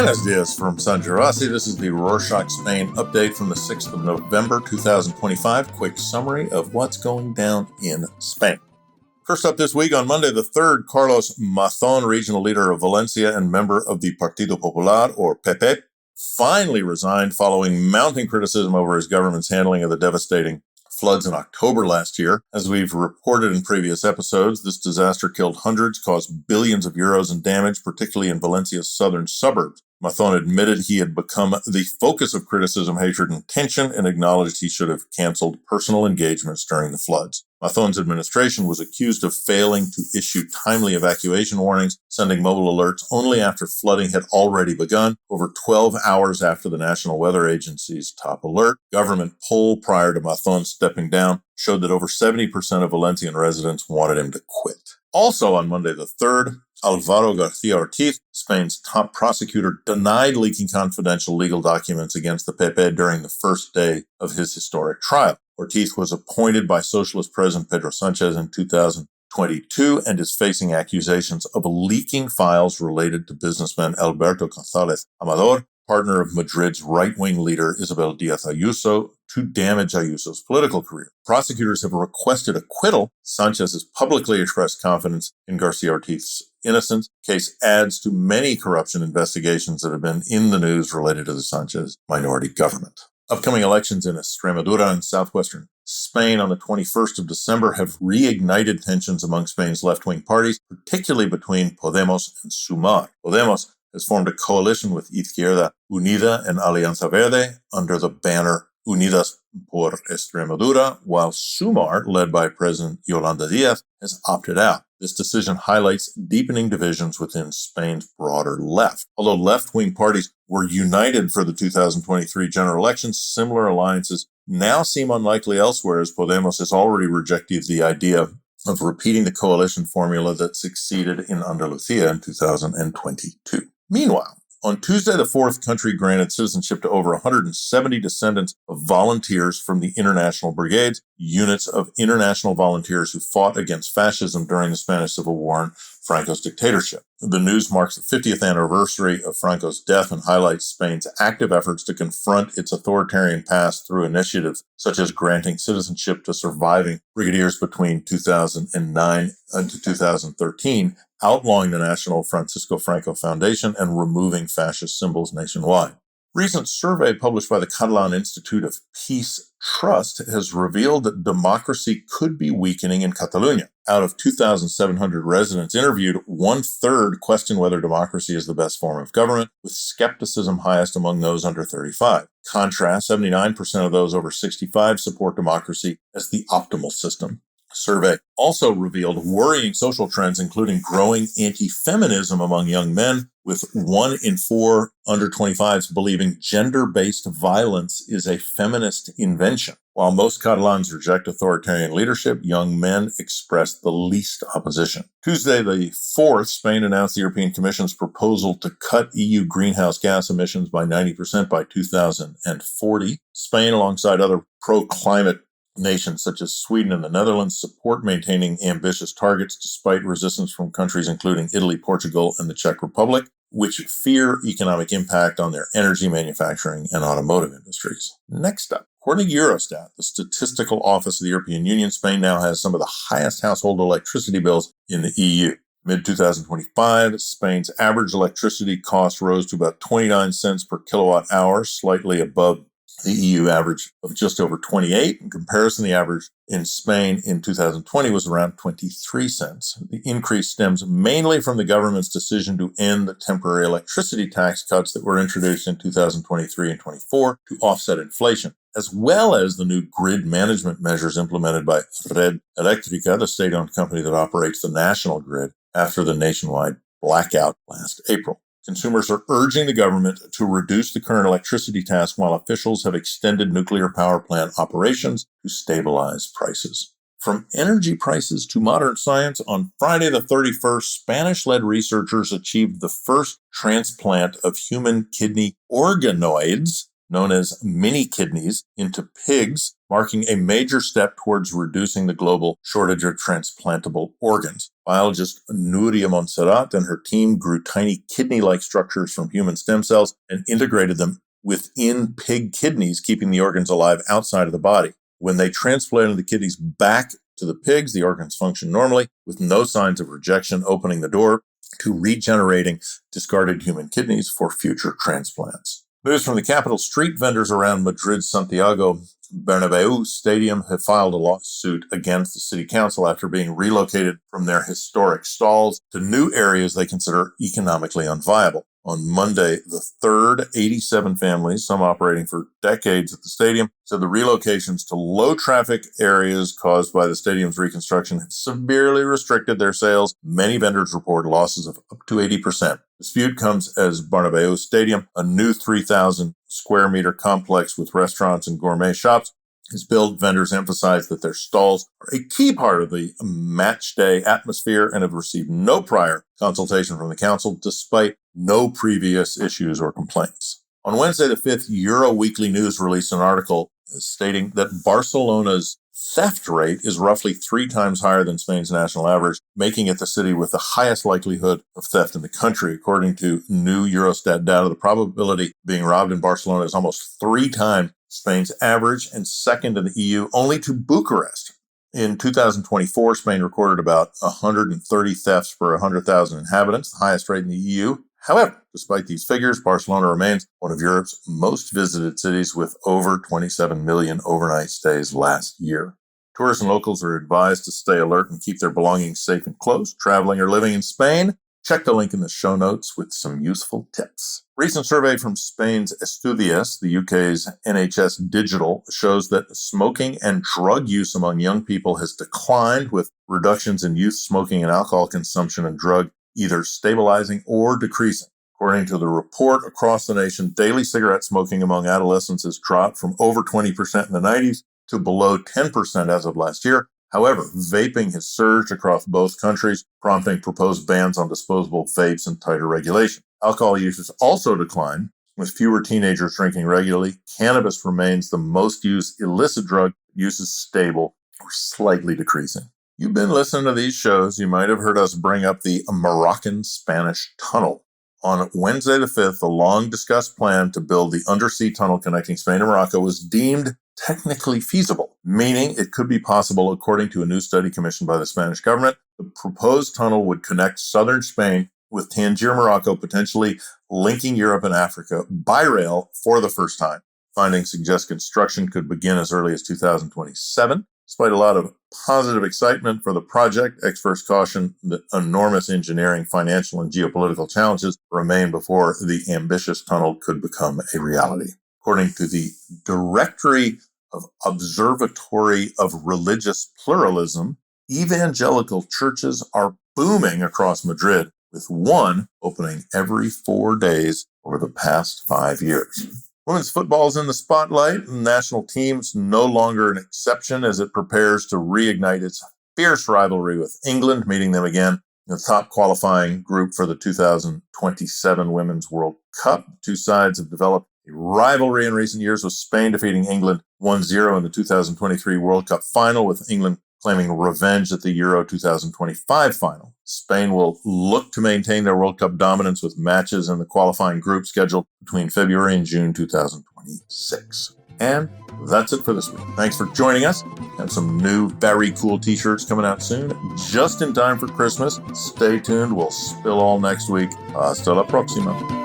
Buenos dias from San Gervasi. This is the Rorschach Spain update from the 6th of November, 2025. Quick summary of what's going down in Spain. First up this week, on Monday the 3rd, Carlos Mazón, regional leader of Valencia and member of the Partido Popular, or PP, finally resigned following mounting criticism over his government's handling of the devastating floods in October last year. As we've reported in previous episodes, this disaster killed hundreds, caused billions of euros in damage, particularly in Valencia's southern suburbs. Mazón admitted he had become the focus of criticism, hatred, and tension, and acknowledged he should have canceled personal engagements during the floods. Mazón's administration was accused of failing to issue timely evacuation warnings, sending mobile alerts only after flooding had already begun, over 12 hours after the National Weather Agency's top alert. Government poll prior to Mazón stepping down showed that over 70% of Valencian residents wanted him to quit. Also on Monday the 3rd, Álvaro García Ortiz, Spain's top prosecutor, denied leaking confidential legal documents against the PP during the first day of his historic trial. Ortiz was appointed by Socialist President Pedro Sánchez in 2022 and is facing accusations of leaking files related to businessman Alberto González Amador, partner of Madrid's right-wing leader Isabel Díaz Ayuso, to damage Ayuso's political career. Prosecutors have requested acquittal. Sánchez has publicly expressed confidence in García Ortiz's innocence. The case adds to many corruption investigations that have been in the news related to the Sánchez minority government. Upcoming elections in Extremadura and southwestern Spain on the 21st of December have reignited tensions among Spain's left-wing parties, particularly between Podemos and Sumar. Podemos has formed a coalition with Izquierda Unida and Alianza Verde under the banner Unidas por Extremadura, while Sumar, led by President Yolanda Díaz, has opted out. This decision highlights deepening divisions within Spain's broader left. Although left-wing parties were united for the 2023 general elections, similar alliances now seem unlikely elsewhere, as Podemos has already rejected the idea of repeating the coalition formula that succeeded in Andalusia in 2022. Meanwhile, on Tuesday, the 4th country granted citizenship to over 170 descendants of volunteers from the International Brigades, units of international volunteers who fought against fascism during the Spanish Civil War and Franco's dictatorship. The news marks the 50th anniversary of Franco's death and highlights Spain's active efforts to confront its authoritarian past through initiatives such as granting citizenship to surviving brigadiers between 2009 and 2013, outlawing the National Francisco Franco Foundation, and removing fascist symbols nationwide. Recent survey published by the Catalan Institute of Peace Trust has revealed that democracy could be weakening in Catalonia. Out of 2,700 residents interviewed, 1/3 question whether democracy is the best form of government, with skepticism highest among those under 35. Contrast, 79% of those over 65 support democracy as the optimal system. Survey also revealed worrying social trends, including growing anti-feminism among young men, with 1 in 4 under 25s believing gender-based violence is a feminist invention. While most Catalans reject authoritarian leadership, young men expressed the least opposition. Tuesday, the 4th, Spain announced the European Commission's proposal to cut EU greenhouse gas emissions by 90% by 2040. Spain, alongside other pro-climate nations such as Sweden and the Netherlands, support maintaining ambitious targets despite resistance from countries including Italy, Portugal, and the Czech Republic, which fear economic impact on their energy, manufacturing, and automotive industries. Next up, according to Eurostat, the Statistical Office of the European Union, Spain now has some of the highest household electricity bills in the EU. Mid-2025, Spain's average electricity cost rose to about 29 cents per kilowatt hour, slightly above the EU average of just over 28. In comparison, the average in Spain in 2020 was around 23 cents. The increase stems mainly from the government's decision to end the temporary electricity tax cuts that were introduced in 2023 and 24 to offset inflation, as well as the new grid management measures implemented by Red Eléctrica, the state-owned company that operates the national grid, after the nationwide blackout last April. Consumers are urging the government to reduce the current electricity tax, while officials have extended nuclear power plant operations to stabilize prices. From energy prices to modern science, on Friday the 31st, Spanish-led researchers achieved the first transplant of human kidney organoids, known as mini kidneys, into pigs, marking a major step towards reducing the global shortage of transplantable organs. Biologist Nuria Montserrat and her team grew tiny kidney-like structures from human stem cells and integrated them within pig kidneys, keeping the organs alive outside of the body. When they transplanted the kidneys back to the pigs, the organs functioned normally, with no signs of rejection, opening the door to regenerating discarded human kidneys for future transplants. News from the capital: street vendors around Madrid's Santiago Bernabeu Stadium have filed a lawsuit against the city council after being relocated from their historic stalls to new areas they consider economically unviable. On Monday, the 3rd, 87 families, some operating for decades at the stadium, said the relocations to low-traffic areas caused by the stadium's reconstruction have severely restricted their sales. Many vendors report losses of up to 80%. Dispute comes as Bernabeu Stadium, a new 3,000 square meter complex with restaurants and gourmet shops, is built. Vendors emphasize that their stalls are a key part of the match day atmosphere and have received no prior consultation from the council, despite no previous issues or complaints. On Wednesday the 5th, Euro Weekly News released an article stating that Barcelona's theft rate is roughly 3 times higher than Spain's national average, making it the city with the highest likelihood of theft in the country. According to new Eurostat data, the probability of being robbed in Barcelona is almost 3 times Spain's average and second in the EU, only to Bucharest. In 2024, Spain recorded about 130 thefts per 100,000 inhabitants, the highest rate in the EU. However, despite these figures, Barcelona remains one of Europe's most visited cities, with over 27 million overnight stays last year. Tourists and locals are advised to stay alert and keep their belongings safe and close. Traveling or living in Spain? Check the link in the show notes with some useful tips. Recent survey from Spain's Estudias, the UK's NHS Digital, shows that smoking and drug use among young people has declined, with reductions in youth smoking and alcohol consumption and drug either stabilizing or decreasing. According to the report, across the nation, daily cigarette smoking among adolescents has dropped from over 20% in the 90s to below 10% as of last year. However, vaping has surged across both countries, prompting proposed bans on disposable vapes and tighter regulation. Alcohol use has also declined, with fewer teenagers drinking regularly. Cannabis remains the most used illicit drug. Use is stable or slightly decreasing. You've been listening to these shows. You might have heard us bring up the Moroccan-Spanish tunnel. On Wednesday the 5th, the long-discussed plan to build the undersea tunnel connecting Spain and Morocco was deemed technically feasible, meaning it could be possible according to a new study commissioned by the Spanish government. The proposed tunnel would connect southern Spain with Tangier, Morocco, potentially linking Europe and Africa by rail for the first time. Findings suggest construction could begin as early as 2027. Despite a lot of positive excitement for the project, experts caution that enormous engineering, financial, and geopolitical challenges remain before the ambitious tunnel could become a reality. According to the Directory of Observatory of Religious Pluralism, evangelical churches are booming across Madrid, with one opening every 4 days over the past 5 years. Women's football is in the spotlight, and the national team's no longer an exception as it prepares to reignite its fierce rivalry with England, meeting them again in the top qualifying group for the 2027 Women's World Cup. The two sides have developed a rivalry in recent years, with Spain defeating England 1-0 in the 2023 World Cup final, with England claiming revenge at the Euro 2025 final. Spain will look to maintain their World Cup dominance, with matches in the qualifying group scheduled between February and June 2026. And that's it for this week. Thanks for joining us. Have some new very cool t-shirts coming out soon, just in time for Christmas. Stay tuned. We'll spill all next week. Hasta la próxima.